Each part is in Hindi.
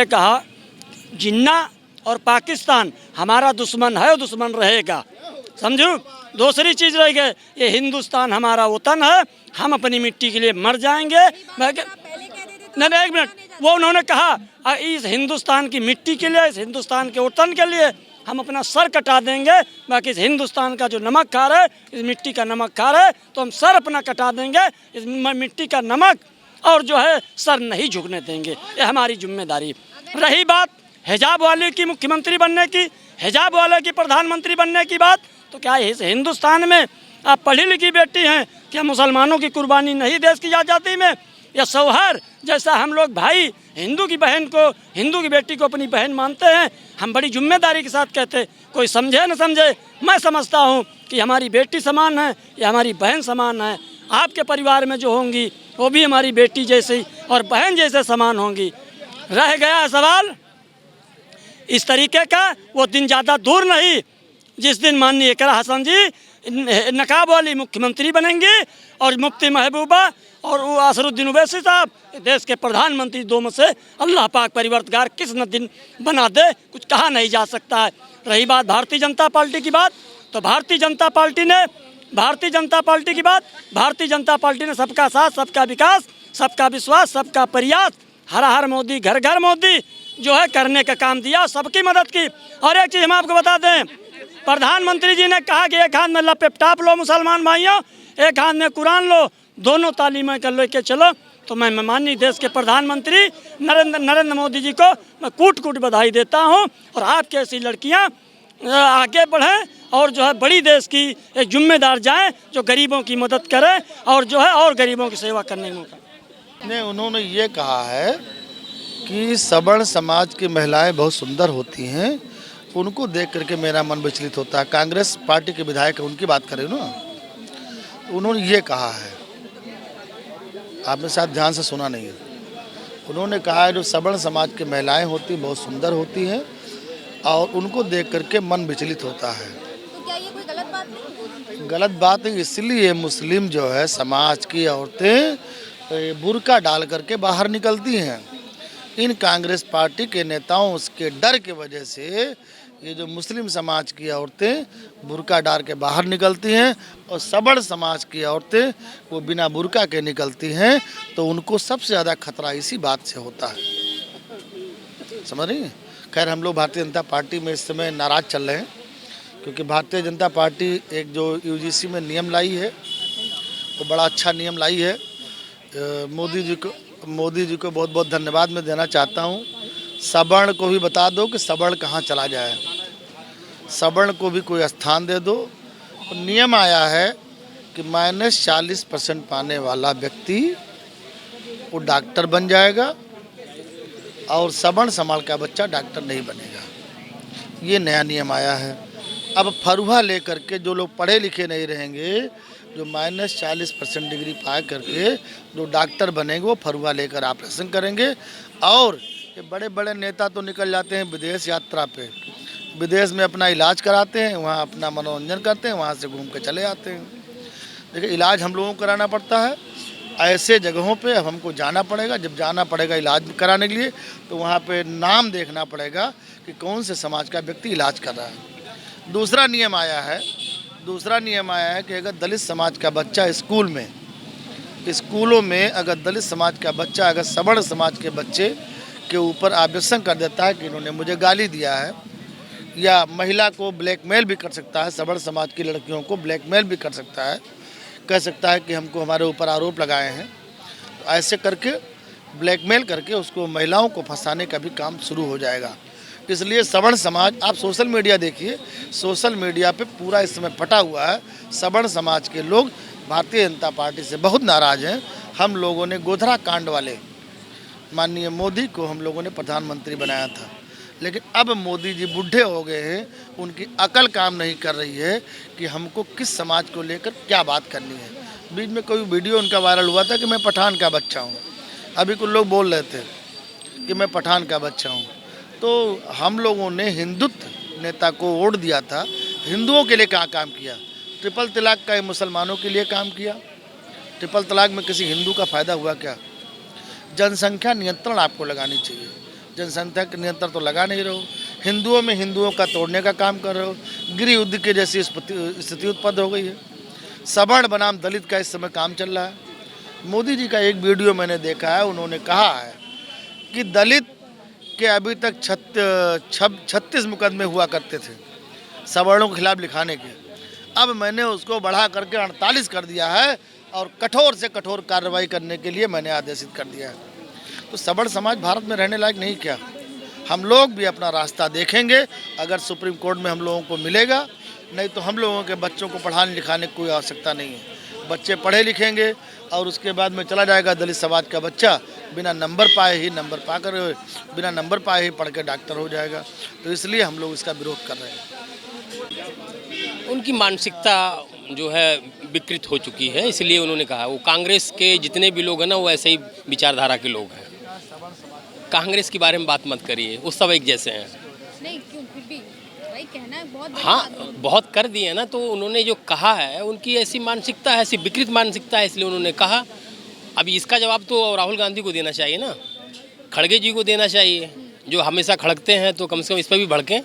कहा जिन्ना और पाकिस्तान हमारा दुश्मन है और दुश्मन रहेगा, समझो। दूसरी चीज़ रह गई, ये हिंदुस्तान हमारा वतन है, हम अपनी मिट्टी के लिए मर जाएंगे। नहीं, एक मिनट, वो उन्होंने कहा इस हिंदुस्तान की मिट्टी के लिए, इस हिंदुस्तान के वतन के लिए हम अपना सर कटा देंगे। बाकी इस हिंदुस्तान का जो नमक खा रहा है, इस मिट्टी का नमक खा रहा है, तो हम सर अपना कटा देंगे, इस मिट्टी का नमक और जो है सर नहीं झुकने देंगे। ये हमारी जिम्मेदारी। रही बात हिजाब वाले की मुख्यमंत्री बनने की, हिजाब वाले की प्रधानमंत्री बनने की बात, तो क्या इस हिंदुस्तान में आप पढ़ी लिखी बेटी हैं, क्या मुसलमानों की कुर्बानी नहीं देश की आज़ादी में? या सौहार्द जैसा हम लोग भाई हिंदू की बहन को, हिंदू की बेटी को अपनी बहन मानते हैं, हम बड़ी जिम्मेदारी के साथ कहते, कोई समझे न समझे, मैं समझता हूँ कि हमारी बेटी समान है या हमारी बहन समान है। आपके परिवार में जो होंगी वो भी हमारी बेटी जैसी और बहन जैसे समान होंगी। रह गया सवाल इस तरीके का, वो दिन ज़्यादा दूर नहीं जिस दिन माननीय इकरा हसन जी नकाब वाली मुख्यमंत्री बनेंगी और मुफ्ती महबूबा और वो असरुद्दीन ओवैसी साहब देश के प्रधानमंत्री, दो में से अल्लाह पाक परिवर्तगार किस न दिन बना दे, कुछ कहा नहीं जा सकता है। रही बात भारतीय जनता पार्टी की बात, तो भारतीय जनता पार्टी ने सबका साथ, सबका विकास, सबका विश्वास, सबका प्रयास, हर हर मोदी, घर घर मोदी जो है करने का काम दिया, सबकी मदद की। और एक चीज़ हम आपको बता दें, प्रधानमंत्री जी ने कहा कि एक हाथ में लैपटॉप लो मुसलमान भाइयों, एक हाथ में कुरान लो, दोनों तालीमें कर लेके चलो। तो मैं माननीय देश के प्रधानमंत्री नरेंद्र मोदी जी को मैं कूट कूट बधाई देता हूं। और आपकी ऐसी लड़कियां आगे बढ़ें और जो है बड़ी देश की एक जिम्मेदार जाएं, जो गरीबों की मदद करें और जो है और गरीबों की सेवा करने में नहीं, उन्होंने ये कहा है कि सवर्ण समाज की महिलाएं बहुत सुंदर होती हैं, उनको देख करके मेरा मन विचलित होता है। कांग्रेस पार्टी के विधायक उनकी बात करें ना, उन्होंने ये कहा है, आपने शायद ध्यान से सुना नहीं है। उन्होंने कहा है जो सवर्ण समाज की महिलाएं होती बहुत सुंदर होती हैं और उनको देख करके मन विचलित होता है। तो क्या ये कोई गलत बात है? गलत बात है, इसलिए मुस्लिम जो है समाज की औरतें बुर्का डाल करके बाहर निकलती हैं। इन कांग्रेस पार्टी के नेताओं उसके डर के वजह से ये जो मुस्लिम समाज की औरतें बुर्का डाल के बाहर निकलती हैं और सवर्ण समाज की औरतें वो बिना बुर्का के निकलती हैं, तो उनको सबसे ज़्यादा खतरा इसी बात से होता है, समझ रही हैं। खैर, हम लोग भारतीय जनता पार्टी में इस समय नाराज़ चल रहे हैं, क्योंकि भारतीय जनता पार्टी एक जो यूजीसी में नियम लाई है वो बड़ा अच्छा नियम लाई है। मोदी जी को बहुत बहुत धन्यवाद मैं देना चाहता हूँ। सवर्ण को भी बता दो कि सवर्ण कहाँ चला जाए, सवर्ण को भी कोई स्थान दे दो। नियम आया है कि -40% पाने वाला व्यक्ति वो डॉक्टर बन जाएगा और सवर्ण समाज का बच्चा डॉक्टर नहीं बनेगा। ये नया नियम आया है। अब फरुहा लेकर के जो लोग पढ़े लिखे नहीं रहेंगे, जो -40% डिग्री पा करके जो डॉक्टर बनेंगे, वो फरुहा लेकर ऑपरेशन करेंगे। और ये बड़े बड़े नेता तो निकल जाते हैं विदेश यात्रा पे, विदेश में अपना इलाज कराते हैं, वहाँ अपना मनोरंजन करते हैं, वहाँ से घूम के चले आते हैं। देखिए, इलाज हम लोगों को कराना पड़ता है, ऐसे जगहों पे अब हमको जाना पड़ेगा। जब जाना पड़ेगा इलाज कराने के लिए, तो वहाँ पे नाम देखना पड़ेगा कि कौन से समाज का व्यक्ति इलाज कर रहा है। दूसरा नियम आया है कि अगर दलित समाज का बच्चा स्कूलों में अगर दलित समाज का बच्चा अगर सवर्ण समाज के बच्चे के ऊपर आवेदन कर देता है कि इन्होंने मुझे गाली दिया है, या महिला को ब्लैकमेल भी कर सकता है, सवर्ण समाज की लड़कियों को ब्लैकमेल भी कर सकता है, कह सकता है कि हमको हमारे ऊपर आरोप लगाए हैं, तो ऐसे करके ब्लैकमेल करके उसको महिलाओं को फंसाने का भी काम शुरू हो जाएगा। इसलिए सवर्ण समाज, आप सोशल मीडिया देखिए, सोशल मीडिया पे पूरा इस समय फटा हुआ है। सवर्ण समाज के लोग भारतीय जनता पार्टी से बहुत नाराज़ हैं। हम लोगों ने गोधरा कांड वाले माननीय मोदी को हम लोगों ने प्रधानमंत्री बनाया था, लेकिन अब मोदी जी बूढ़े हो गए हैं, उनकी अकल काम नहीं कर रही है कि हमको किस समाज को लेकर क्या बात करनी है। बीच में कोई वीडियो उनका वायरल हुआ था कि मैं पठान का बच्चा हूँ, अभी कुछ लोग बोल रहे थे कि मैं पठान का बच्चा हूँ। तो हम लोगों ने हिंदुत्व नेता को वोट दिया था, हिंदुओं के लिए क्या काम किया? ट्रिपल तलाक का मुसलमानों के लिए काम किया। ट्रिपल तलाक में किसी हिंदू का फ़ायदा हुआ क्या? जनसंख्या नियंत्रण आपको लगानी चाहिए। जनसंख्या के नियंत्रण तो लगा नहीं रहे हो, हिंदुओं में हिंदुओं का तोड़ने का काम कर रहे हो, गृह युद्ध के जैसी स्थिति उत्पन्न हो गई है। सवर्ण बनाम दलित का इस समय काम चल रहा है। मोदी जी का एक वीडियो मैंने देखा है, उन्होंने कहा है कि दलित के अभी तक 36 मुकदमे हुआ करते थे सवर्णों के खिलाफ लिखाने के, अब मैंने उसको बढ़ा करके 48 कर दिया है और कठोर से कठोर कार्रवाई करने के लिए मैंने आदेशित कर दिया है। तो सवर्ण समाज भारत में रहने लायक नहीं क्या? हम लोग भी अपना रास्ता देखेंगे, अगर सुप्रीम कोर्ट में हम लोगों को मिलेगा, नहीं तो हम लोगों के बच्चों को पढ़ाने लिखाने की कोई आवश्यकता नहीं है। बच्चे पढ़े लिखेंगे और उसके बाद में चला जाएगा दलित समाज का बच्चा बिना नंबर पाए ही पढ़ के डॉक्टर हो जाएगा। तो इसलिए हम लोग इसका विरोध कर रहे हैं। उनकी मानसिकता जो है विकृत हो चुकी है, इसलिए उन्होंने कहा। वो कांग्रेस के जितने भी लोग हैं ना, वो ऐसे ही विचारधारा के लोग हैं। कांग्रेस के बारे में बात मत करिए, वो सब एक जैसे हैं। नहीं क्यों, फिर भी भाई कहना है बहुत बड़ी हाँ, बात है। बहुत कर दिए ना, तो उन्होंने जो कहा है उनकी ऐसी मानसिकता है, ऐसी विकृत मानसिकता है, इसलिए उन्होंने कहा। अभी इसका जवाब तो राहुल गांधी को देना चाहिए ना, खड़गे जी को देना चाहिए, जो हमेशा खड़कते हैं, तो कम से कम इस पर भी भड़कें।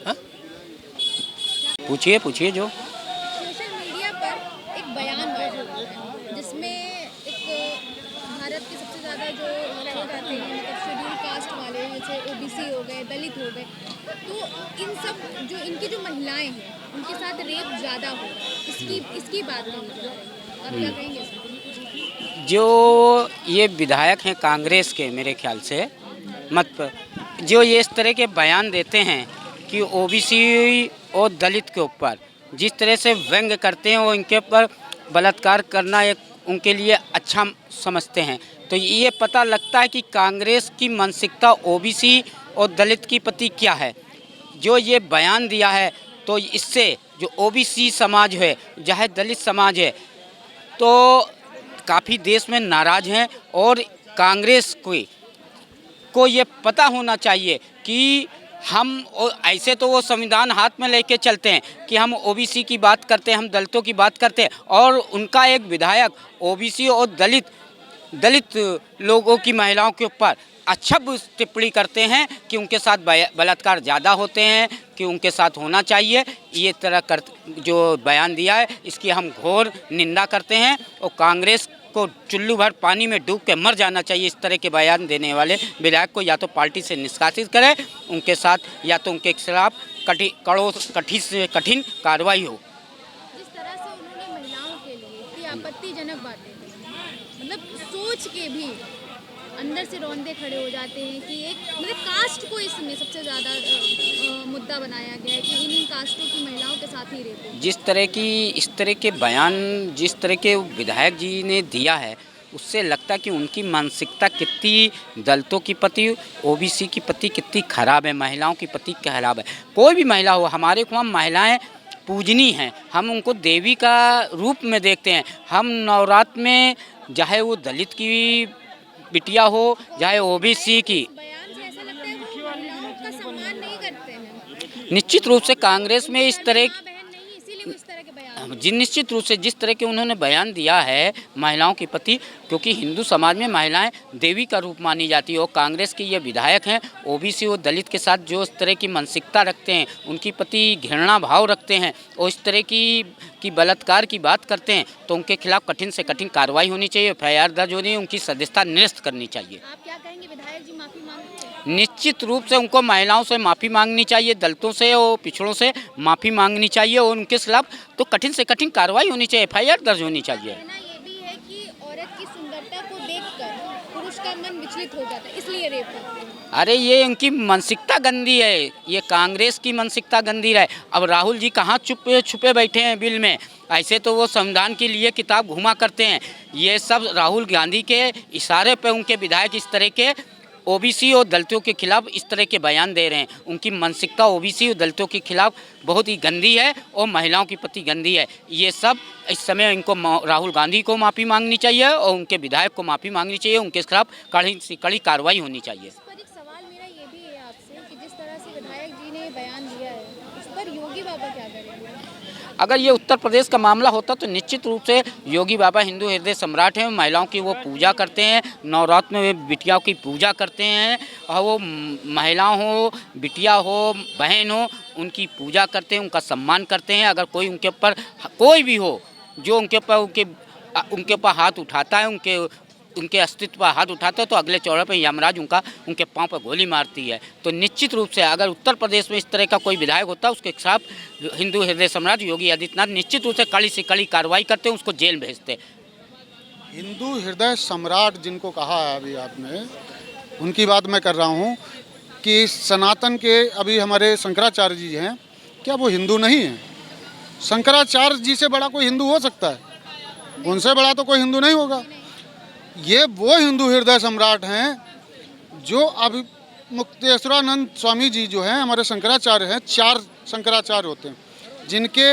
हाँ, पूछिए जो। सोशल मीडिया पर एक बयान वायरल हो रहा है जिसमें एक भारत के सबसे ज़्यादा जो लोग आते हैं, मतलब शेड्यूल कास्ट वाले, जैसे ओबीसी हो गए, दलित हो गए, तो इन सब जो इनकी जो महिलाएं हैं उनके साथ रेप ज़्यादा हो रहा है, इसकी बात नहीं हो रही है। आप क्या कहेंगे इस पर? जो ये विधायक हैं कांग्रेस के, मेरे ख्याल से मत पर जो ये इस तरह के बयान देते हैं कि ओबीसी और दलित के ऊपर जिस तरह से व्यंग्य करते हैं, वो इनके ऊपर बलात्कार करना एक उनके लिए अच्छा समझते हैं। तो ये पता लगता है कि कांग्रेस की मानसिकता ओबीसी और दलित की प्रति क्या है। जो ये बयान दिया है, तो इससे जो ओबीसी समाज है, चाहे दलित समाज है, तो काफ़ी देश में नाराज हैं। और कांग्रेस को ये पता होना चाहिए कि हम ऐसे तो वो संविधान हाथ में लेके चलते हैं कि हम ओबीसी की बात करते हैं, हम दलितों की बात करते हैं, और उनका एक विधायक ओबीसी और दलित लोगों की महिलाओं के ऊपर अच्छा टिप्पणी करते हैं कि उनके साथ बलात्कार ज़्यादा होते हैं, कि उनके साथ होना चाहिए। ये तरह कर जो बयान दिया है, इसकी हम घोर निंदा करते हैं और कांग्रेस को चुल्लू भर पानी में डूब के मर जाना चाहिए। इस तरह के बयान देने वाले विधायक को या तो पार्टी से निष्कासित करें, उनके साथ या तो उनके खिलाफ कठिन से कठिन कार्रवाई हो। जिस तरह से उन्होंने महिलाओं के लिए की आपत्तिजनक बातें, मतलब सोच के भी अंदर से रौंदे खड़े हो जाते हैं कि एक मतलब कास्ट को इसमें सबसे ज़्यादा मुद्दा बनाया गया है कि इन कास्टों की महिलाओं के साथ ही रहते हैं। इस तरह के बयान जिस तरह के विधायक जी ने दिया है, उससे लगता है कि उनकी मानसिकता कितनी दलितों की प्रति, ओबीसी की प्रति कितनी खराब है, महिलाओं की प्रति खराब है। कोई भी महिला हो, हमारे को हम महिलाएं पूजनी हैं, हम उनको देवी का रूप में देखते हैं। हम नवरात्र में, चाहे वो दलित की बिटिया हो, चाहे ओबीसी की, बयान से ऐसा लगता है वो महिलाओं का सम्मान नहीं करते हैं। निश्चित रूप से कांग्रेस में इस तरह माँ बहन नहीं, इसीलिए वो इस तरह के बयान। निश्चित रूप से जिस तरह के उन्होंने बयान दिया है महिलाओं के प्रति, क्योंकि हिंदू समाज में महिलाएं देवी का रूप मानी जाती है, और कांग्रेस के ये विधायक हैं ओबीसी और दलित के साथ जो इस तरह की मानसिकता रखते हैं, उनकी प्रति घृणा भाव रखते हैं और इस तरह की बलात्कार की बात करते हैं, तो उनके खिलाफ कठिन से कठिन कार्रवाई होनी चाहिए, FIR दर्ज होनी है, उनकी सदस्यता निरस्त करनी चाहिए। आप क्या कहेंगे, विधायक जी माफ़ी मांगते हैं? निश्चित रूप से उनको महिलाओं से माफ़ी मांगनी चाहिए, दलितों से और पिछड़ों से माफ़ी मांगनी चाहिए, और उनके खिलाफ तो कठिन से कठिन कार्रवाई होनी चाहिए, FIR दर्ज होनी चाहिए। कहना ये भी है कि औरत की सुंदरता को देखकर पुरुष का मन विचलित हो जाता है, इसलिए रेप करते हैं। अरे ये उनकी मानसिकता गंदी है, ये कांग्रेस की मानसिकता गंदी है। अब राहुल जी कहाँ छुपे बैठे हैं बिल में, ऐसे तो वो संविधान के लिए किताब घुमा करते हैं। ये सब राहुल गांधी के इशारे पे उनके विधायक इस तरह के ओबीसी और दलितों के खिलाफ इस तरह के बयान दे रहे हैं। उनकी मानसिकता ओबीसी और दलितों के खिलाफ बहुत ही गंदी है और महिलाओं के प्रति गंदी है। ये सब इस समय इनको राहुल गांधी को माफ़ी मांगनी चाहिए और उनके विधायक को माफ़ी मांगनी चाहिए, उनके खिलाफ कड़ी से कड़ी कार्रवाई होनी चाहिए। इस पर एक सवाल सवाल मेरा ये भी है आपसे कि जिस तरह से विधायक जी ने बयान दिया है उस पर योगी बाबा क्या करेंगे? अगर ये उत्तर प्रदेश का मामला होता तो निश्चित रूप से योगी बाबा हिंदू हृदय सम्राट हैं। महिलाओं की वो पूजा करते हैं, नवरात्र में बिटियाओं की पूजा करते हैं, और वो महिलाओं हो, बिटिया हो, बहन हो, उनकी पूजा करते हैं, उनका सम्मान करते हैं। अगर कोई उनके ऊपर, कोई भी हो जो उनके ऊपर हाथ उठाता है, उनके अस्तित्व पर हाथ उठाता है, तो अगले चौड़े पर यमराज उनके पांव पर गोली मारती है। तो निश्चित रूप से अगर उत्तर प्रदेश में इस तरह का कोई विधायक होता है, उसके खिलाफ हिंदू हृदय सम्राट योगी आदित्यनाथ निश्चित रूप से कड़ी से कड़ी कार्रवाई करते हैं, उसको जेल भेजते। हिंदू हृदय सम्राट जिनको कहा है अभी आपने, उनकी बात मैं कर रहा हूँ कि सनातन के अभी हमारे शंकराचार्य जी हैं, क्या वो हिंदू नहीं हैं? शंकराचार्य जी से बड़ा कोई हिंदू हो सकता है? उनसे बड़ा तो कोई हिंदू नहीं होगा। ये वो हिंदू हृदय सम्राट हैं जो अभी मुक्तेश्वरानंद स्वामी जी जो हैं हमारे शंकराचार्य हैं। 4 शंकराचार्य होते हैं जिनके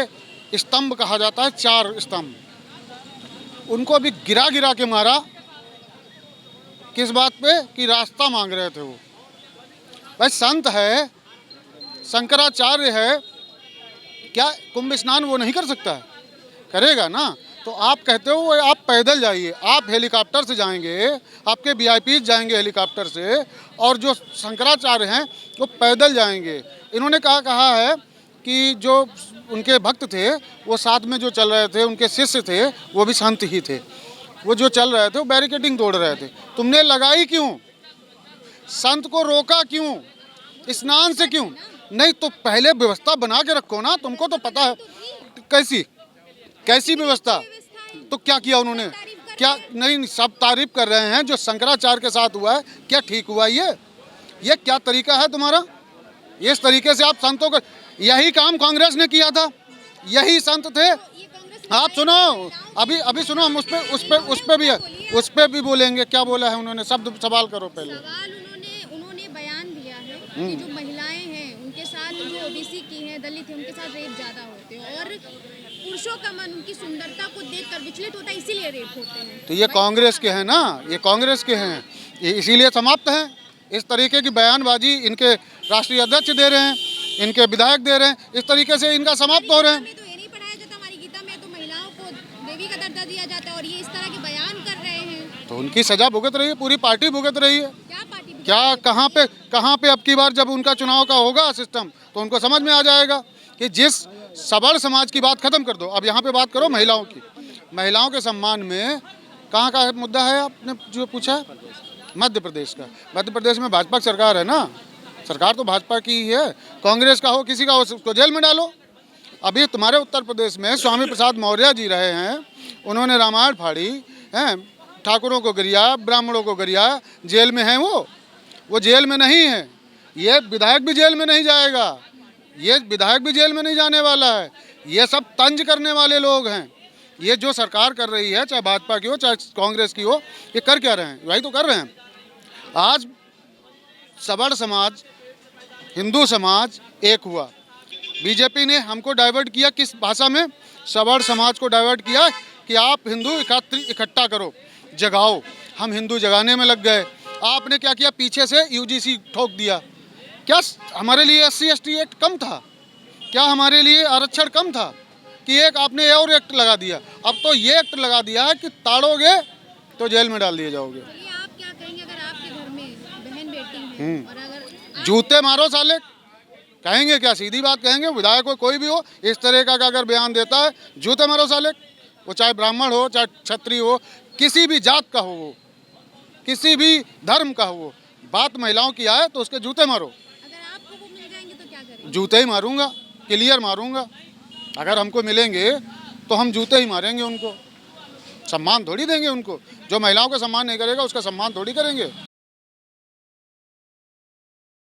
स्तंभ कहा जाता है, 4 स्तंभ। उनको अभी गिरा के मारा, किस बात पे? कि रास्ता मांग रहे थे वो। भाई संत है, शंकराचार्य है, क्या कुंभ स्नान वो नहीं कर सकता है? करेगा ना। तो आप कहते हो आप पैदल जाइए, आप हेलीकॉप्टर से जाएंगे, आपके वीआईपी जाएंगे हेलीकॉप्टर से, और जो शंकराचार्य हैं वो पैदल जाएंगे। इन्होंने कहा है कि जो उनके भक्त थे वो साथ में जो चल रहे थे, उनके शिष्य थे, वो भी संत ही थे। वो जो चल रहे थे वो बैरिकेडिंग तोड़ रहे थे। तुमने लगाई क्यों? संत को रोका क्यों? स्नान से क्यों नहीं? तो पहले व्यवस्था बना के रखो ना। तुमको तो पता है कैसी व्यवस्था। तो क्या किया उन्होंने? क्या नहीं, सब तारीफ कर रहे हैं। जो शंकराचार्य के साथ हुआ है क्या ठीक हुआ? ये क्या तरीका है तुम्हारा? इस तरीके से आप संतों को, यही काम कांग्रेस ने किया था, यही संत थे। आप सुनो, अभी सुनो, हम उस पे भी बोलेंगे। क्या बोला है उन्होंने? सवाल करो पहले। उन्होंने बयान दिया है कि जो महिलाएं हैं उनके साथ, जो ओबीसी की हैं, दलित हैं, उनके साथ रेप ज्यादा होते हैं और पुरुषों का मन उनकी सुंदरता को देखकर विचलित होता है, इसीलिए रेप होते हैं। तो ये कांग्रेस के हैं ना, ये कांग्रेस के हैं, ये इसीलिए समाप्त हैं। इस तरीके की बयानबाजी इनके राष्ट्रीय अध्यक्ष दे रहे हैं, इनके विधायक दे रहे हैं, इस तरीके से इनका समाप्त हो रहे हैं। तो ये नहीं पढ़ाया जाता हमारी गीता में, तो महिलाओं को देवी का दर्जा दिया जाता है और ये इस तरह के बयान कर रहे हैं। तो उनकी सजा भुगत रही है, पूरी पार्टी भुगत रही है। क्या पार्टी? क्या कहाँ पे अब की बार जब उनका चुनाव का होगा सिस्टम, तो उनको समझ में आ जाएगा कि जिस सबल समाज की बात खत्म कर दो। अब यहाँ पे बात करो महिलाओं की। महिलाओं के सम्मान में कहाँ का मुद्दा है आपने जो पूछा? मध्य प्रदेश का। मध्य प्रदेश में भाजपा की सरकार है ना, सरकार तो भाजपा की ही है। कांग्रेस का हो, किसी का हो, उसको जेल में डालो। अभी तुम्हारे उत्तर प्रदेश में स्वामी प्रसाद मौर्य जी रहे हैं, उन्होंने रामायण फाड़ी हैं, ठाकुरों को गरिया, ब्राह्मणों को गरिया, जेल में हैं वो जेल में नहीं है। ये विधायक भी जेल में नहीं जाएगा, ये विधायक भी जेल में नहीं जाने वाला है। ये सब तंज करने वाले लोग हैं। ये जो सरकार कर रही है, चाहे भाजपा की हो चाहे कांग्रेस की हो, ये कर क्या रहे हैं? वही तो कर रहे हैं। आज सवर्ण समाज, हिंदू समाज एक हुआ। बीजेपी ने हमको डाइवर्ट किया, किस भाषा में? सवर्ण समाज को डाइवर्ट किया कि आप हिंदू इकट्ठा करो, जगाओ। हम हिंदू जगाने में लग गए। आपने क्या किया? पीछे से यूजीसी ठोक दिया। क्या हमारे लिए SC ST एक्ट कम था? क्या हमारे लिए आरक्षण कम था कि एक आपने और एक्ट लगा दिया? अब तो ये एक्ट लगा दिया है कि ताड़ोगे तो जेल में डाल दिए जाओगे। आप क्या कहेंगे अगर आपके घर में बहन बेटी है और अगर जूते मारो साले, कहेंगे क्या? सीधी बात कहेंगे। विधायक हो, कोई भी हो, इस तरह का अगर बयान देता है, जूते मारो साले। वो चाहे ब्राह्मण हो, चाहे क्षत्रिय हो, किसी भी जात का हो, वो किसी भी धर्म का हो, बात महिलाओं की आए तो उसके जूते मारो। अगर आपको वो मिल जाएंगे तो क्या करेंगे? जूते ही मारूंगा, क्लियर मारूंगा। अगर हमको मिलेंगे तो हम जूते ही मारेंगे उनको। सम्मान थोड़ी देंगे उनको। जो महिलाओं का सम्मान नहीं करेगा उसका सम्मान थोड़ी करेंगे।